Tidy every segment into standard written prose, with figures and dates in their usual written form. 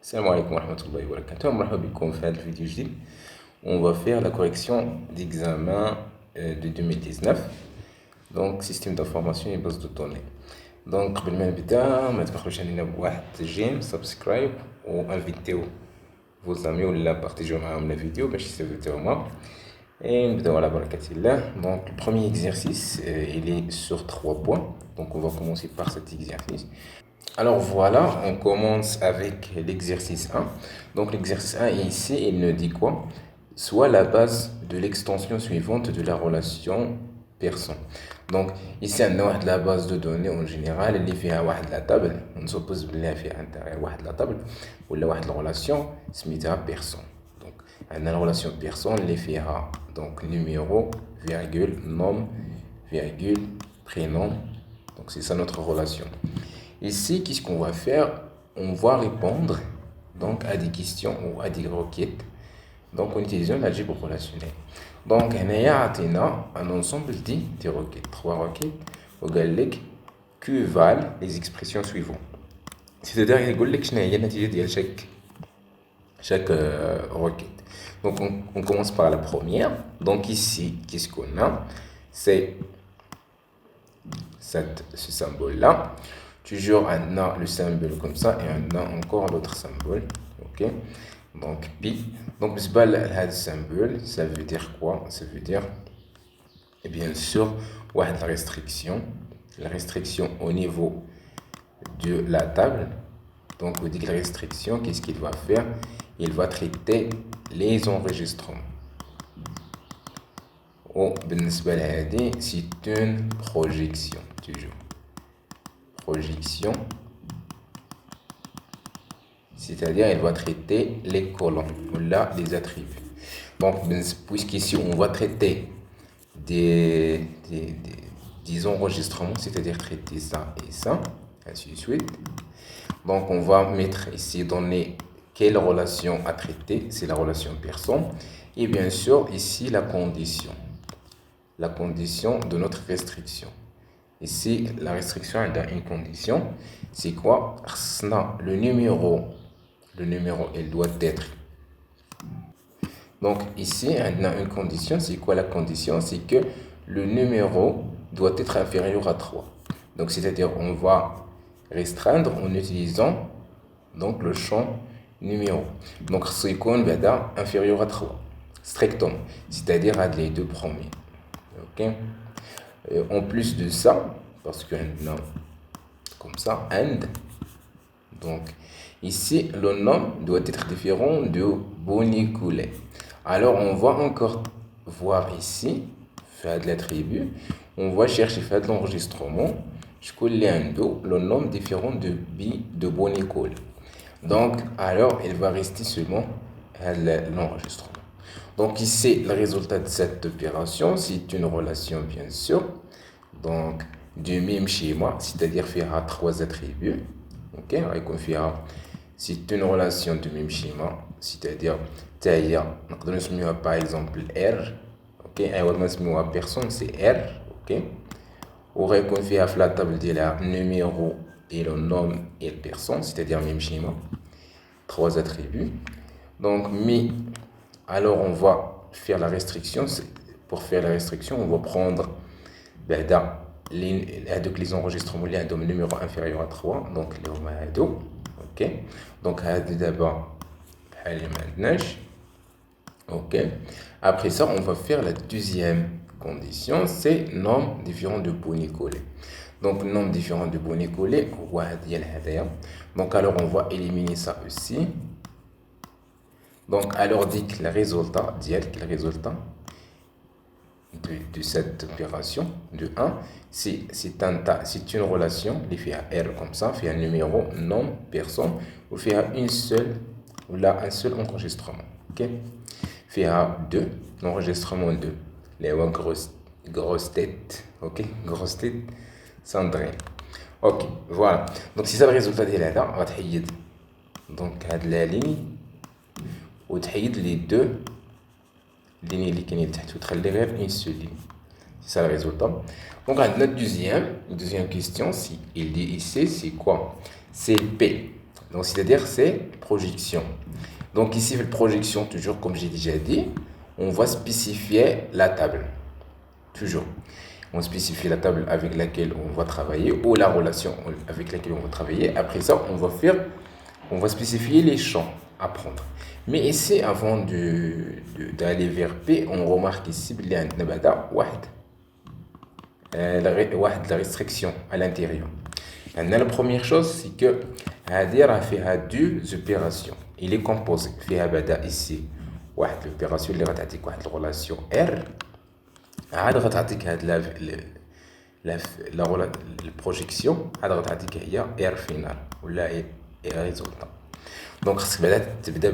Salam alaikum wa rahmatullahi wa barakatuh. Marhaba bikoum في هذا الفيديو جديد. On va faire la correction d'examen de 2019. Donc système d'information et base de données. Donc قبل ما نبدا ما تبخلوش علينا بواحد جيم سبسكرايب وانفيتيو vos amis ولا بارطاجيو معاهم la vidéo باش يستافدوا هما. Et نبداو على بركة الله. Donc le premier exercice il est sur 3 points. Donc on va commencer par cet exercice. Alors voilà, on commence avec l'exercice 1. Donc l'exercice 1 ici, il nous dit quoi? Soit la base de l'extension suivante de la relation personne. Donc ici, on a la base de données en général, elle fait la table. On suppose qu'il y a la table ou la relation, c'est personne. Donc on a la relation personne, elle fait donc numéro, virgule, nom, virgule, prénom. Donc c'est ça notre relation. Ici, qu'est-ce qu'on va faire? On va répondre donc à des questions ou à des requêtes. Donc, en utilisant l'algèbre relationnelle. Donc, on a un ensemble de requêtes. 3 requêtes. Au galek, que valent les expressions suivantes. C'est-à-dire, il y a chaque requête. Donc, on commence par la première. Donc, ici, qu'est-ce qu'on a? C'est ce symbole-là. Toujours on a le symbole comme ça et on a encore l'autre symbole. Ok, donc pi. Donc le symbole, ça veut dire quoi? Ça veut dire, et bien sûr, la restriction. La restriction au niveau de la table. Donc on dit que la restriction, qu'est-ce qu'il va faire? Il va traiter les enregistrements. C'est une projection, toujours. Projection, c'est-à-dire elle va traiter les colonnes ou là les attributs. Donc puisqu'ici on va traiter des enregistrements, c'est-à-dire traiter ça et ça, ainsi de suite. Donc on va mettre ici donner quelle relation à traiter, c'est la relation personne, et bien sûr ici la condition de notre restriction. Ici, la restriction est dans une condition. C'est quoi? Le numéro, il doit être. Donc, ici, on a une condition. C'est quoi la condition? C'est que le numéro doit être inférieur à 3. Donc, c'est-à-dire, on va restreindre en utilisant donc, le champ numéro. Donc, c'est inférieur à 3. Strictement. C'est-à-dire, les deux premiers. OK? En plus de ça, parce que non, comme ça, and, donc ici le nom doit être différent de boniculé. Alors on va encore voir ici, faire de l'attribut, on va chercher faire de l'enregistrement, je connais le nom différent de boniculé. Donc alors il va rester seulement l'enregistrement. Donc ici, le résultat de cette opération, c'est une relation bien sûr, donc du même schéma, c'est-à-dire faire 3 attributs. Ok, c'est une relation du même schéma, c'est-à-dire par exemple R. Ok, personne c'est R. Ok, on va faire la table de la numéro et le nom et personne, c'est-à-dire même schéma, 3 attributs. Donc alors on va faire la restriction. Pour faire la restriction, on va prendre les enregistrements de numéro inférieur à 3. Donc les ok. Donc d'abord ok. Après ça, on va faire la deuxième condition, c'est nom différent de boniculé. Donc nom différent de boniculé, donc alors on va éliminer ça aussi. Donc, alors dit que le résultat de cette opération de 1, c'est une relation, il fait un R comme ça, fait un numéro, nom, personne, ou fait un seul enregistrement. Ok? Fait un 2, l'enregistrement 2, les grosses têtes, ok? Grosses têtes, Sandrine. Ok, voilà. Donc, c'est ça le résultat de la on va donc, la ligne. وتحيد les deux lignes اللي كاينين تحت وتخلي غير une seule ligne. C'est ça le résultat. Donc la deuxième question, si il dit ici, c'est quoi? C'est P. Donc, c'est-à-dire, c'est projection. Donc, ici, la projection, toujours comme j'ai déjà dit, on va spécifier la table. Toujours. On spécifie la table avec laquelle on va travailler ou la relation avec laquelle on va travailler. Après ça, on va spécifier les champs à prendre. Mais ici, avant d'aller vers P, on remarque ici qu'il y a la restriction à l'intérieur. La première chose, c'est que Hadir a fait deux opérations. Il est composé. Il ici l'opération اللي غتعطيك واحد الريلاسيون R. عاد غتعطيك هاد لا البروجيكسيون عاد غتعطيك هي R فينال ولا R ريزولطا. دونك خصك بعدا تبدا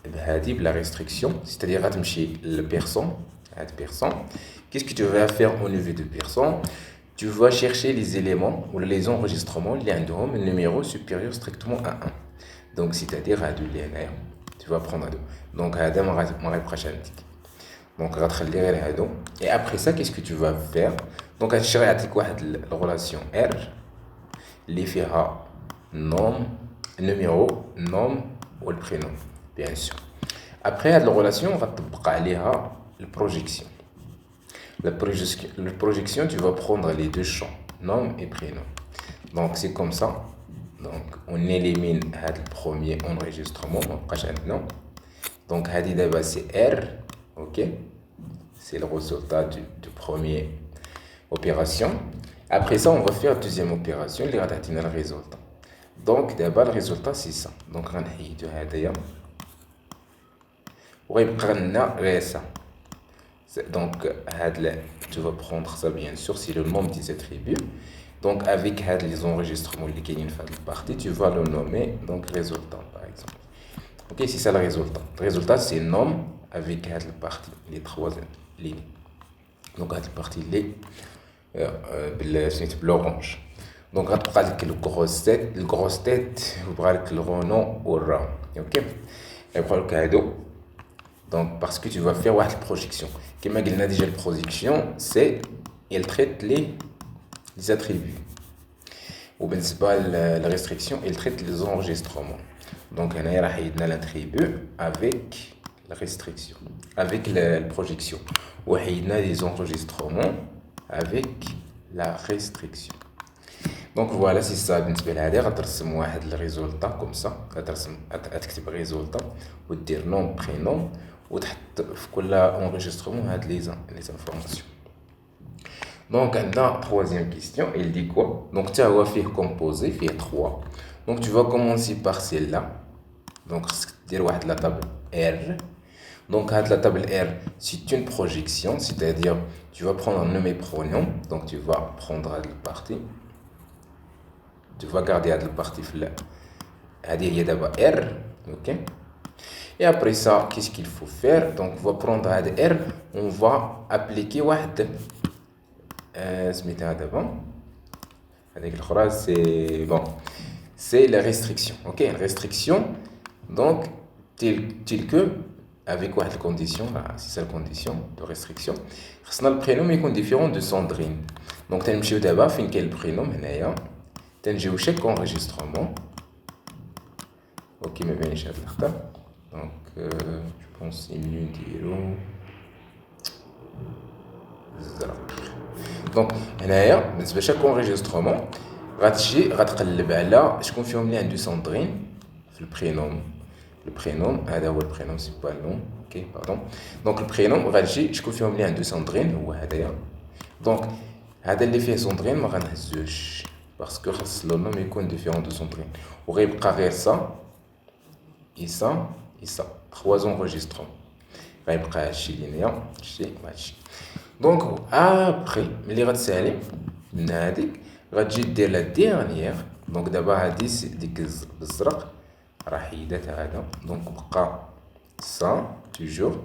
بهادي بلا ريستريكسيون, c'est-à-dire غتمشي للبيرسون. هاد بيرسون, qu'est-ce que tu vas faire au niveau de personne? Tu vas chercher les éléments ou les enregistrements اللي عندهم un numéro supérieur strictement à 1. Donc c'est-à-dire هادو اللي هنايا tu vas prendre هادو. Donc هذا ما غيبقاش عندك. Donc غتخلي غير هادو. Et après ça, qu'est-ce que tu vas faire? Donc هادشي غيعطيك واحد الريلاسيون R اللي فيها nom, numéro, nom ou le prénom, bien sûr. Après هاد الريلاسيون غتطبق عليها البروجيكسيون. La projection, tu vas prendre les deux champs, nom et prénom. Donc c'est comme ça. Donc on élimine le premier enregistrement, donc d'abord c'est R, ok, c'est le résultat du premier opération. Après ça, on va faire la deuxième opération, les ratatiner le résultat. Donc d'abord le résultat c'est ça. Donc on va ça. Donc tu vas prendre ça bien sûr, c'est le nom des attributs. Donc avec les enregistrements qui sont dans la partie, tu vas le nommer donc résultat par exemple. Ok, c'est ça le résultat. Le résultat c'est nom avec la partie, les trois lignes. Donc la partie c'est l'orange. Donc on va prendre le grosse tête, vous prendre le renom ou le ram. Ok, et pour le cadeau. Donc parce que tu vas faire une projection. Comme on a déjà la projection, c'est elle traite les attributs. Ou bien la restriction, elle traite les enregistrements. Donc on a l'attribut avec la restriction, avec la projection. Ou on a les enregistrements avec la restriction. Donc voilà, c'est ça. بالنسبة لهذا غترسم واحد الريزولطا كوم سا, غتكتب ريزولطا ودير نوم برينوم وتحط في كل enregistrement هاد les informations. Donc, la troisième question, il dit quoi? Donc, tu vas faire composé, faire 3. Donc, tu vas commencer par celle-là. Donc, tu vas la table R. Donc, la table R, c'est une projection, c'est-à-dire, tu vas prendre un nom et pronom. Donc, tu vas prendre la partie. Tu vas garder la partie là. Il y a d'abord R. Ok? Et après ça, qu'est-ce qu'il faut faire? Donc, on va prendre R. On va appliquer واحد. سميتها دابا هذيك الاخرى c'est bon, c'est la restriction. OK, la restriction donc tel que avec واحد condition, c'est ça la condition de restriction. خصنا البرينوم يكون différent de Sandrine. donc تنمشيو دابا فين كاين البرينوم هنايا تنجيو chaque enregistrement. OK, ما بينش هاد الخطا. donc je pense c'est mieux نديرو Donc, هنايا بالنسبه لشاك انريجسترومون غتقلب على شكون فيهم اللي عنده ساندرين في البرينوم هذا هو البرينوم سي با لون. اوكي باردون. دونك البرينوم غتجي شكون فيهم اللي عنده ساندرين هو هذايا. دونك هذا اللي فيه ساندرين ما غنهزوش باسكو خاص لو نوم يكون ديفيرون دو ساندرين وغيبقى غير سا اي سا اي سا 3 انريجسترومون غيبقى هادشي اللي هنايا هادشي وهادشي. Donc après, les غتسالي من هذيك غتجي دير لا ديرنيير. دونك دابا هادي ديك بالزرق راه حيدات هذا. دونك بقى سا توجور.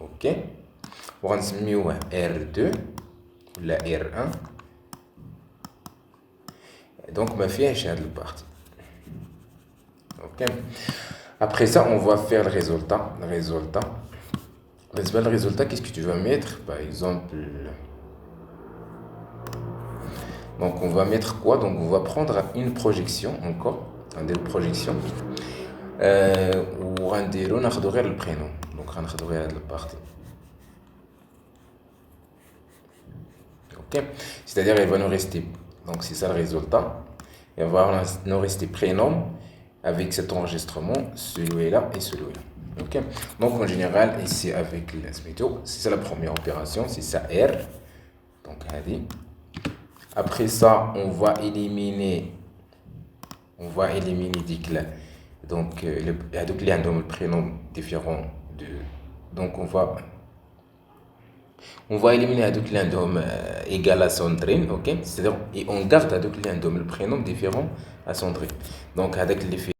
اوكي, وغنسميوه R2 ولا R1. دونك ما فيهش هاد البارتي. اوكي, après ça on va faire le résultat. Le résultat, qu'est-ce que tu vas mettre? Par exemple, Donc on va mettre quoi? Donc on va prendre une projection encore, une projection. وغنديرو ناخدو غير البرينوم دونك غناخدو غير هاد البارتي. Ok, c'est-à-dire il va nous rester, donc c'est ça le résultat, il va nous rester prénom avec cet enregistrement, celui-là et celui-là. Ok, donc en général ici avec l'asméto c'est ça la première opération, c'est ça R. Donc après ça on va éliminer ديك donc هذوك اللي عندهم البرينوم différent de, donc on va éliminer هذوك اللي عندهم égal à Sandrine. Ok, c'est-à-dire et on garde هذوك اللي عندهم le prénom différent à Sandrine. Donc هذاك اللي فيه